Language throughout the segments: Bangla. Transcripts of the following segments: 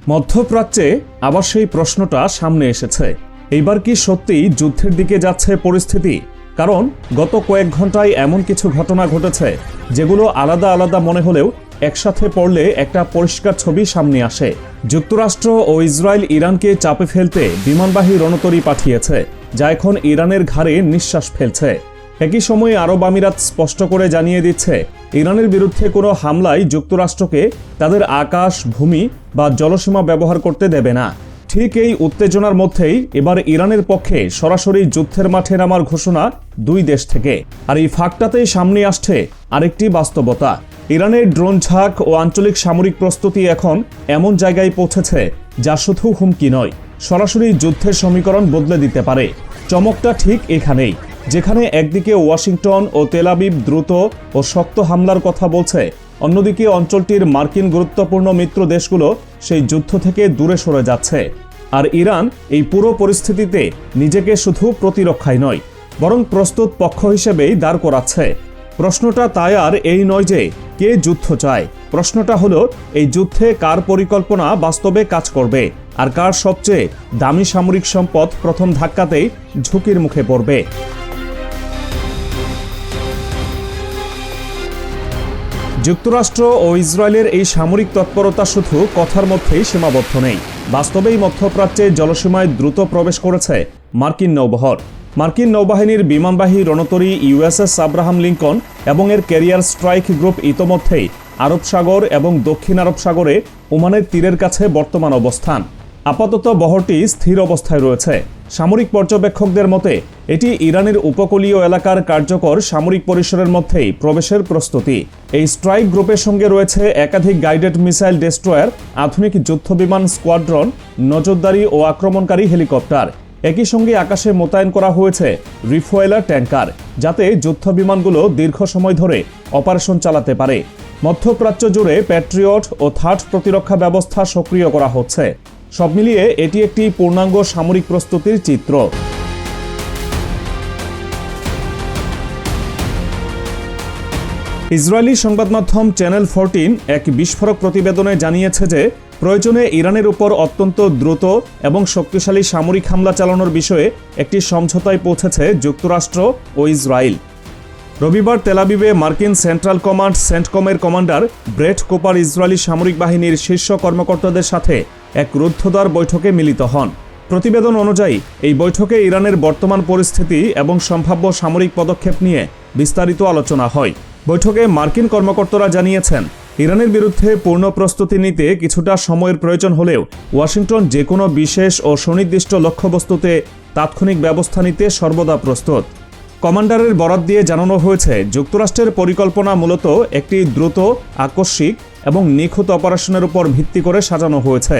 মধ্যপ্রাচ্যে আবার সেই প্রশ্নটা সামনে এসেছে। এইবার কি সত্যিই যুদ্ধের দিকে যাচ্ছে পরিস্থিতি? কারণ গত কয়েক ঘন্টায় এমন কিছু ঘটনা ঘটেছে যেগুলো আলাদা আলাদা মনে হলেও একসাথে পড়লে একটা পরিষ্কার ছবি সামনে আসে। যুক্তরাষ্ট্র ও ইসরায়েল ইরানকে চাপে ফেলতে বিমানবাহী রণতরী পাঠিয়েছে, যা এখন ইরানের ঘাড়ে নিঃশ্বাস ফেলছে। একই সময়ে আরব আমিরাত স্পষ্ট করে জানিয়ে দিচ্ছে, ইরানের বিরুদ্ধে কোনো হামলায় যুক্তরাষ্ট্রকে তাদের আকাশ, ভূমি বা জলসীমা ব্যবহার করতে দেবে না। ঠিক এই উত্তেজনার মধ্যেই এবার ইরানের পক্ষে সরাসরি যুদ্ধের মাঠে নামার ঘোষণা দুই দেশ থেকে। আর এই ফাঁকটাতেই সামনে আসছে আরেকটি বাস্তবতা। ইরানের ড্রোন ঝাঁক ও আঞ্চলিক সামরিক প্রস্তুতি এখন এমন জায়গায় পৌঁছেছে যা শুধু হুমকি নয়, সরাসরি যুদ্ধের সমীকরণ বদলে দিতে পারে। চমকটা ঠিক এখানেই, যেখানে একদিকে ওয়াশিংটন ও তেল আবিব দ্রুত ও শক্ত হামলার কথা বলছে, অন্যদিকে অঞ্চলটির মার্কিন গুরুত্বপূর্ণ মিত্র দেশগুলো সেই যুদ্ধ থেকে দূরে সরে যাচ্ছে। আর ইরান এই পুরো পরিস্থিতিতে নিজেকে শুধু প্রতিরক্ষায় নয়, বরং প্রস্তুত পক্ষ হিসেবেই দাঁড় করাচ্ছে। প্রশ্নটা তাই আর এই নয় যে কে যুদ্ধ চায়, প্রশ্নটা হলো এই যুদ্ধে কার পরিকল্পনা বাস্তবে কাজ করবে, আর কার সবচেয়ে দামি সামরিক সম্পদ প্রথম ধাক্কাতেই ঝুঁকির মুখে পড়বে। যুক্তরাষ্ট্র ও ইসরায়েলের এই সামরিক তৎপরতা শুধু কথার মধ্যেই সীমাবদ্ধ নেই, বাস্তবেই মধ্যপ্রাচ্যে জলসীমায় দ্রুত প্রবেশ করেছে মার্কিন নৌবহর। মার্কিন নৌবাহিনীর বিমানবাহী রণতরী ইউএসএস আব্রাহাম লিঙ্কন এবং এর ক্যারিয়ার স্ট্রাইক গ্রুপ ইতোমধ্যেই আরব সাগর এবং দক্ষিণ আরব সাগরে ওমানের তীরের কাছে বর্তমান অবস্থান। আপাতত বহরটি স্থির অবস্থায় রয়েছে। সামরিক পর্যবেক্ষকদের মতে এটি ইরানের উপকূলীয় এলাকার কার্যকর সামরিক পরিসরের মধ্যেই প্রবেশের প্রস্তুতি। এই স্ট্রাইক গ্রুপের সঙ্গে রয়েছে একাধিক গাইডেড মিসাইল ডেস্ট্রয়ার, আধুনিক যুদ্ধবিমান স্কোয়াড্রন, নজরদারি ও আক্রমণকারী হেলিকপ্টার। একই সঙ্গে আকাশে মোতায়েন করা হয়েছে রিফুয়েলার ট্যাঙ্কার, যাতে যুদ্ধবিমানগুলো দীর্ঘ সময় ধরে অপারেশন চালাতে পারে। মধ্যপ্রাচ্য জুড়ে প্যাট্রিয়ট ও থার্ড প্রতিরক্ষা ব্যবস্থা সক্রিয় করা হচ্ছে। সব মিলিয়ে এটি একটি পূর্ণাঙ্গ সামরিক প্রস্তুতির চিত্র। ইসরায়েলি সংবাদ মাধ্যম চ্যানেল 14 এক বিস্ফোরক প্রতিবেদনে জানিয়েছে যে প্রয়োজনে ইরানের উপর অত্যন্ত দ্রুত এবং শক্তিশালী সামরিক হামলা চালানোর বিষয়ে একটি সমঝোতায় পৌঁছেছে যুক্তরাষ্ট্র ও ইসরায়েল। রবিবার তেল আবিবে মার্কিন সেন্ট্রাল কমান্ড সেন্টকমের কমান্ডার ব্রেট কোপার ইসরায়েলি সামরিক বাহিনীর শীর্ষ কর্মকর্তাদের সাথে এক রুদ্ধদ্বার বৈঠকে মিলিত হন। প্রতিবেদন অনুযায়ী এই বৈঠকে ইরানের বর্তমান পরিস্থিতি এবং সম্ভাব্য সামরিক পদক্ষেপ নিয়ে বিস্তারিত আলোচনা হয়। বৈঠকে মার্কিন কর্মকর্তারা জানিয়েছেন, ইরানের বিরুদ্ধে পূর্ণ প্রস্তুতি নিতে কিছুটা সময়ের প্রয়োজন হলেও ওয়াশিংটন যে কোনো বিশেষ ও সুনির্দিষ্ট লক্ষ্যবস্তুতে তাৎক্ষণিক ব্যবস্থা নিতে সর্বদা প্রস্তুত। কমান্ডারের বরাত দিয়ে জানানো হয়েছে, যুক্তরাষ্ট্রের পরিকল্পনা মূলত একটি দ্রুত, আকস্মিক এবং নিখুঁত অপারেশনের উপর ভিত্তি করে সাজানো হয়েছে।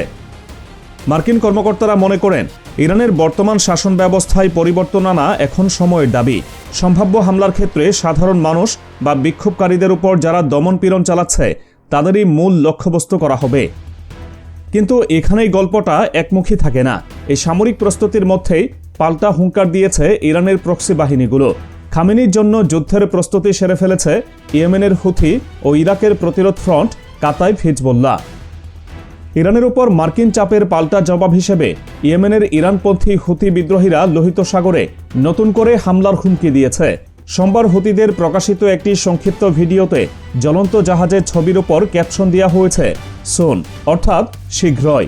মার্কিন কর্মকর্তারা মনে করেন, ইরানের বর্তমান শাসন ব্যবস্থায় পরিবর্তন আনা এখন সময়ের দাবি। সম্ভাব্য হামলার ক্ষেত্রে সাধারণ মানুষ বা বিক্ষোভকারীদের উপর যারা দমনপীড়ন চালাচ্ছে তাদেরই মূল লক্ষ্যবস্তু করা হবে। কিন্তু এখানেই গল্পটা একমুখী থাকে না। এই সামরিক প্রস্তুতির মধ্যেই পাল্টা হুঙ্কার দিয়েছে ইরানের প্রক্সি বাহিনীগুলো। খামেনির জন্য যুদ্ধের প্রস্তুতি সেরে ফেলেছে ইয়েমেনের হুথি ও ইরাকের প্রতিরোধ ফ্রন্ট কাতাইফ হিজবুল্লাহ। ইরানের উপর মার্কিন চাপের পাল্টা জবাব হিসেবে ইয়েমেনের ইরানপন্থী হুথি বিদ্রোহীরা লোহিত সাগরে নতুন করে হামলার হুমকি দিয়েছে। সোমবার হুতিদের প্রকাশিত একটি সংক্ষিপ্ত ভিডিওতে জ্বলন্ত জাহাজের ছবির উপর ক্যাপশন দেওয়া হয়েছে, সুন, অর্থাৎ শীঘ্রই।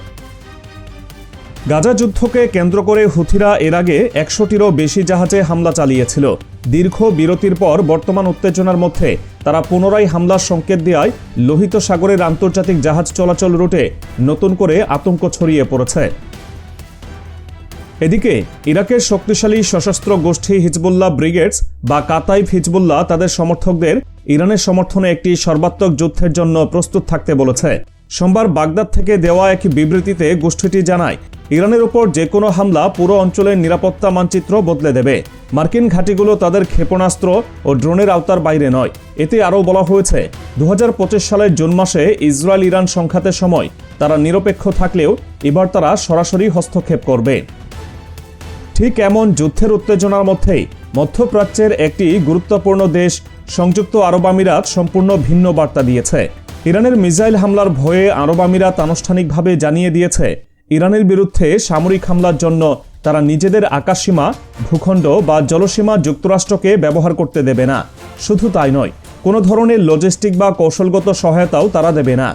গাজা যুদ্ধকে কেন্দ্র করে হুথিরা এর আগে 100টিরও বেশি জাহাজে হামলা চালিয়েছিল। দীর্ঘ বিরতির পর বর্তমান উত্তেজনার মধ্যে তারা পুনরায় হামলার সংকেত দেওয়ায় লোহিত সাগরের আন্তর্জাতিক জাহাজ চলাচল রুটে নতুন করে আতঙ্ক ছড়িয়ে পড়েছে। এদিকে ইরাকের শক্তিশালী সশস্ত্র গোষ্ঠী হিজবুল্লাহ ব্রিগেডস বা কাতাইফ হিজবুল্লাহ তাদের সমর্থকদের ইরানের সমর্থনে একটি সর্বাত্মক যুদ্ধের জন্য প্রস্তুত থাকতে বলেছে। সোমবার বাগদাদ থেকে দেওয়া এক বিবৃতিতে গোষ্ঠীটি জানায়, ইরানের উপর যে কোনো হামলা পুরো অঞ্চলের নিরাপত্তা মানচিত্র বদলে দেবে। মার্কিন ঘাঁটিগুলো তাদের ক্ষেপণাস্ত্র ও ড্রোনের আওতার বাইরে নয়। এতে আরও বলা হয়েছে, 2025 সালের জুন মাসে ইসরায়েল ইরান সংঘাতের সময় তারা নিরপেক্ষ থাকলেও এবার তারা সরাসরি হস্তক্ষেপ করবে। ঠিক এমন যুদ্ধের উত্তেজনার মধ্যেই মধ্যপ্রাচ্যের একটি গুরুত্বপূর্ণ দেশ সংযুক্ত আরব আমিরাত সম্পূর্ণ ভিন্ন বার্তা দিয়েছে। ইরানের মিসাইল হামলার ভয়ে আরব আমিরাত আনুষ্ঠানিকভাবে জানিয়ে দিয়েছে ইরানের বিরুদ্ধে সামরিক হামলার জন্য তারা নিজেদের আকাশসীমা, ভূখণ্ড বা জলসীমা যুক্তরাষ্ট্রকে ব্যবহার করতে দেবে না। শুধু তাই নয়, কোনো ধরনের লজিস্টিক বা কৌশলগত সহায়তাও তারা দেবে না।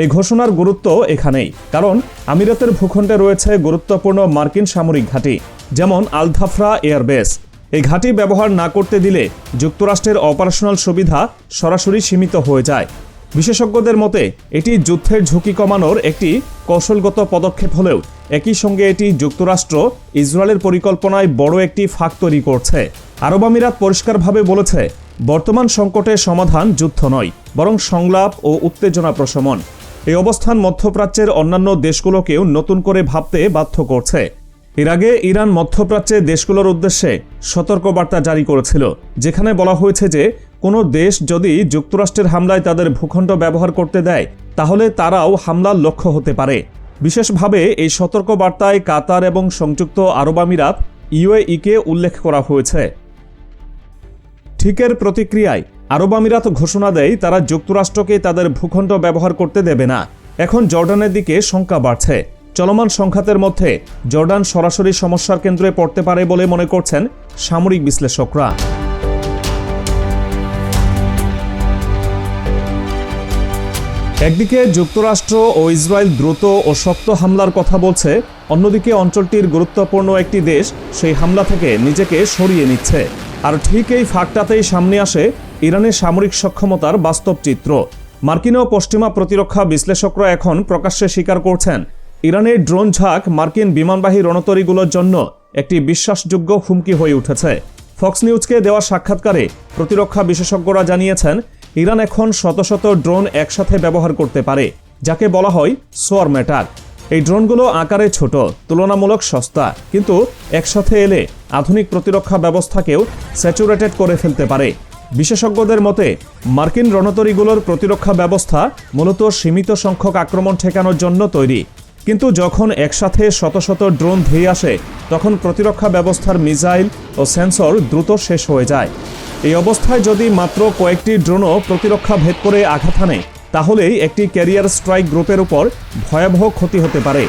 এই ঘোষণার গুরুত্ব এখানেই, কারণ আমিরাতের ভূখণ্ডে রয়েছে গুরুত্বপূর্ণ মার্কিন সামরিক ঘাঁটি, যেমন আল ধাফরা এয়ারবেস। এই ঘাঁটি ব্যবহার না করতে দিলে যুক্তরাষ্ট্রের অপারেশনাল সুবিধা সরাসরি সীমিত হয়ে যায়। বিশেষজ্ঞদের মতে এটি যুদ্ধের ঝুঁকি কমানোর একটি কৌশলগত পদক্ষেপ হলেও একই সঙ্গে এটি যুক্তরাষ্ট্র ইসরায়েলের পরিকল্পনায় বড় একটি ফাঁক তৈরি করছে। আরব আমিরাত পরিষ্কারভাবে বলেছে, বর্তমান সংকটের সমাধান যুদ্ধ নয়, বরং সংলাপ ও উত্তেজনা প্রশমন। এই অবস্থান মধ্যপ্রাচ্যের অন্যান্য দেশগুলোকেও নতুন করে ভাবতে বাধ্য করছে। এর আগে ইরান মধ্যপ্রাচ্যের দেশগুলোর উদ্দেশ্যে সতর্কবার্তা জারি করেছিল, যেখানে বলা হয়েছে যে কোনো দেশ যদি যুক্তরাষ্ট্রের হামলায় তাদের ভূখণ্ড ব্যবহার করতে দেয়, তাহলে তারাও হামলার লক্ষ্য হতে পারে। বিশেষভাবে এই সতর্কবার্তায় কাতার এবং সংযুক্ত আরব আমিরাত ইউএইকে উল্লেখ করা হয়েছে। ঠিকের প্রতিক্রিয়ায় আরব আমিরাত ঘোষণা দেয় তারা যুক্তরাষ্ট্রকে তাদের ভূখণ্ড ব্যবহার করতে দেবে না। এখন জর্ডানের দিকে শঙ্কা বাড়ছে। চলমান সংঘাতের মধ্যে জর্ডান সরাসরি সমস্যার কেন্দ্রে পড়তে পারে বলে মনে করছেন সামরিক বিশ্লেষকরা। একদিকে যুক্তরাষ্ট্র ও ইসরায়েল দ্রুত ও শক্ত হামলার কথা বলছে, অন্যদিকে অঞ্চলটির গুরুত্বপূর্ণ একটি দেশ সেই হামলা থেকে নিজেকে সরিয়ে নিচ্ছে। আর ঠিক এই ফাঁকটাতেই সামনে আসে ইরানের সামরিক সক্ষমতার বাস্তব চিত্র। মার্কিন ও পশ্চিমা প্রতিরক্ষা বিশ্লেষকরা এখন প্রকাশ্যে স্বীকার করছেন, ইরানের ড্রোন ঝাঁক মার্কিন বিমানবাহী রণতরীগুলোর জন্য একটি বিশ্বাসযোগ্য হুমকি হয়ে উঠেছে। ফক্স নিউজকে দেওয়া সাক্ষাৎকারে প্রতিরক্ষা বিশেষজ্ঞরা জানিয়েছেন, ইরান এখন শত শত ড্রোন একসাথে ব্যবহার করতে পারে, যাকে বলা হয় সোয়ার্ম অ্যাটাক। এই ড্রোনগুলো আকারে ছোট, তুলনামূলক সস্তা, কিন্তু একসাথে এলে আধুনিক প্রতিরক্ষা ব্যবস্থাকেও স্যাচুরেটেড করে ফেলতে পারে। বিশেষজ্ঞদের মতে মার্কিন রণতরীগুলোর প্রতিরক্ষা ব্যবস্থা মূলত সীমিত সংখ্যক আক্রমণ ঠেকানোর জন্য তৈরি, কিন্তু যখন একসাথে শত শত ড্রোন ধেয়ে আসে, তখন প্রতিরক্ষা ব্যবস্থার মিসাইল ও সেন্সর দ্রুত শেষ হয়ে যায়। এই অবস্থায় যদি মাত্র কয়েকটি ড্রোনও প্রতিরক্ষা ভেদ করে আঘাত হানে, তাহলেই একটি ক্যারিয়ার স্ট্রাইক গ্রুপের উপর ভয়াবহ ক্ষতি হতে পারে।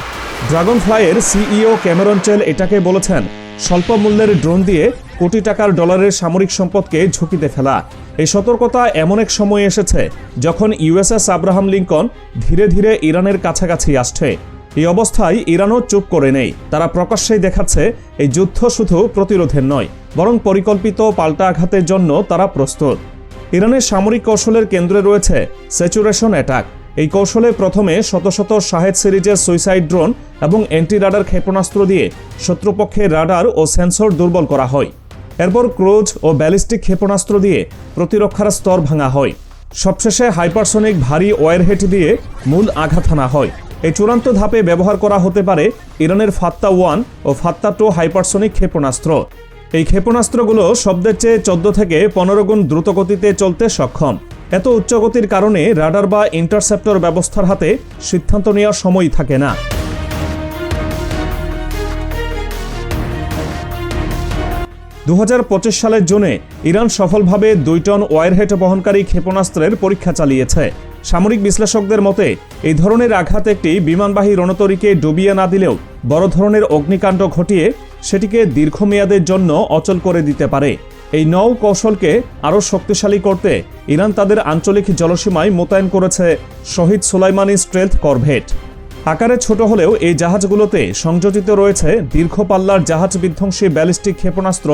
ড্রাগন ফ্লাইয়ের সিইও ক্যামেরন চেল এটাকে বলেছেন, স্বল্প মূল্যের ড্রোন দিয়ে কোটি টাকার ডলারের সামরিক সম্পদকে ঝুঁকিতে ফেলা। এই সতর্কতা এমন এক সময় এসেছে যখন ইউএসএস আব্রাহাম লিঙ্কন ধীরে ধীরে ইরানের কাছাকাছি আসছে। এই অবস্থায় ইরানও চুপ করে নেই। তারা প্রকাশ্যেই দেখাচ্ছে এই যুদ্ধ শুধু প্রতিরোধের নয়, বরং পরিকল্পিত পাল্টা আঘাতের জন্য তারা প্রস্তুত। ইরানের সামরিক কৌশলের কেন্দ্রে রয়েছে স্যাচুরেশন অ্যাটাক। এই কৌশলে প্রথমে শত শত শাহেদ সিরিজের সুইসাইড ড্রোন এবং অ্যান্টি রাডার ক্ষেপণাস্ত্র দিয়ে শত্রুপক্ষের রাডার ও সেন্সর দুর্বল করা হয়। এরপর ক্রুজ ও ব্যালিস্টিক ক্ষেপণাস্ত্র দিয়ে প্রতিরক্ষার স্তর ভাঙা হয়। সবশেষে হাইপারসনিক ভারী ওয়ারহেড দিয়ে মূল আঘাত হানা হয়। এই চূড়ান্ত ধাপে ব্যবহার করা হতে পারে ইরানের ফাত্তা 1 ও ফাত্তা 2 হাইপারসনিক ক্ষেপণাস্ত্র। এই ক্ষেপণাস্ত্রগুলো শব্দের চেয়ে 14 থেকে 15 গুণ দ্রুতগতিতে চলতে সক্ষম। এত উচ্চগতির কারণে রাডার বা ইন্টারসেপ্টর ব্যবস্থার হাতে সিদ্ধান্ত নেওয়ার সময় থাকে না। 2025 সালের জুনে ইরান সফলভাবে 2 টন ওয়ারহেড বহনকারী ক্ষেপণাস্ত্রের পরীক্ষা চালিয়েছে। সামরিক বিশ্লেষকদের মতে এই ধরনের আঘাত একটি বিমানবাহী রণতরীকে ডুবিয়ে না দিলেও বড় ধরনের অগ্নিকাণ্ড ঘটিয়ে সেটিকে দীর্ঘমেয়াদের জন্য অচল করে দিতে পারে। এই নৌ কৌশলকে আরও শক্তিশালী করতে ইরান তাদের আঞ্চলিক জলসীমায় মোতায়েন করেছে শহীদ সুলাইমানি স্ট্রেলথ করভেট। আকারে ছোট হলেও এই জাহাজগুলোতে সংযোজিত রয়েছে দীর্ঘপাল্লার জাহাজ বিধ্বংসী ব্যালিস্টিক ক্ষেপণাস্ত্র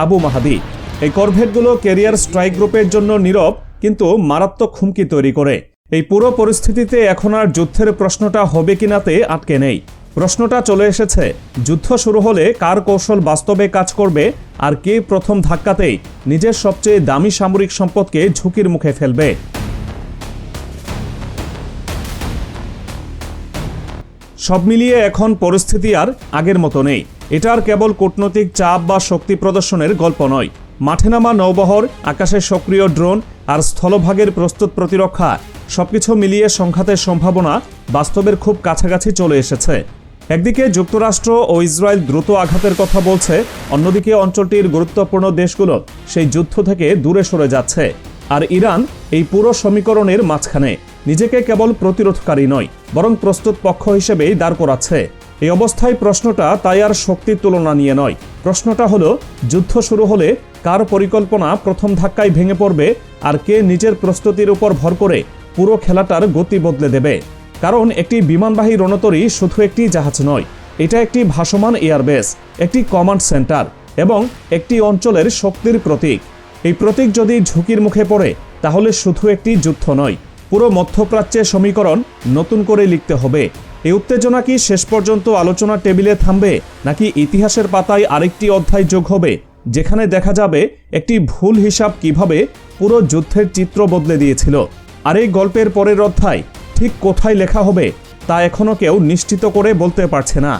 আবু মাহাদি। এই করভেটগুলো ক্যারিয়ার স্ট্রাইক গ্রুপের জন্য নীরব কিন্তু মারাত্মক হুমকি তৈরি করে। এই পুরো পরিস্থিতিতে এখন আর যুদ্ধের প্রশ্নটা হবে কিনাতে আটকে নেই। প্রশ্নটা চলে এসেছে, যুদ্ধ শুরু হলে কার কৌশল বাস্তবে কাজ করবে আর কে প্রথম ধাক্কাতেই নিজের সবচেয়ে দামি সামরিক সম্পদকে ঝুঁকির মুখে ফেলবে। সব মিলিয়ে এখন পরিস্থিতি আর আগের মতো নেই। এটা আর কেবল কূটনৈতিক চাপ বা শক্তি প্রদর্শনের গল্প নয়। মাঠে নামা নৌবহর, আকাশে সক্রিয় ড্রোন আর স্থলভাগের প্রস্তুত প্রতিরক্ষা সবকিছু মিলিয়ে সংঘাতের সম্ভাবনা বাস্তবের খুব কাছাকাছি চলে এসেছে। একদিকে যুক্তরাষ্ট্র ও ইসরায়েল দ্রুত আঘাতের কথা বলছে, অন্যদিকে অঞ্চলটির গুরুত্বপূর্ণ দেশগুলো সেই যুদ্ধ থেকে দূরে সরে যাচ্ছে। আর ইরান এই পুরো সমীকরণের মাঝখানে নিজেকে কেবল প্রতিরোধকারী নয়, বরং প্রস্তুত পক্ষ হিসেবেই দাঁড় করাচ্ছে। এই অবস্থায় প্রশ্নটা তাই আর শক্তির তুলনা নিয়ে নয়, প্রশ্নটা হলো যুদ্ধ শুরু হলে কার পরিকল্পনা প্রথম ধাক্কায় ভেঙে পড়বে আর কে নিজের প্রস্তুতির উপর ভর করে পুরো খেলাটার গতি বদলে দেবে। কারণ একটি বিমানবাহী রণতরী শুধু একটি জাহাজ নয়, এটা একটি ভাসমান এয়ারবেস, একটি কমান্ড সেন্টার এবং একটি অঞ্চলের শক্তির প্রতীক। এই প্রতীক যদি ঝুঁকির মুখে পড়ে তাহলে শুধু একটি যুদ্ধ নয়, পুরো মধ্যপ্রাচ্যের সমীকরণ নতুন করে লিখতে হবে। এই উত্তেজনা কি শেষ পর্যন্ত আলোচনার টেবিলে থামবে, নাকি ইতিহাসের পাতায় আরেকটি অধ্যায় যোগ হবে যেখানে দেখা যাবে একটি ভুল হিসাব কিভাবে পুরো যুদ্ধের চিত্র বদলে দিয়েছিল? আর এই গল্পের পরের অধ্যায় ঠিক কোথায় লেখা হবে তা এখনও কেউ নিশ্চিত করে বলতে পারছে না।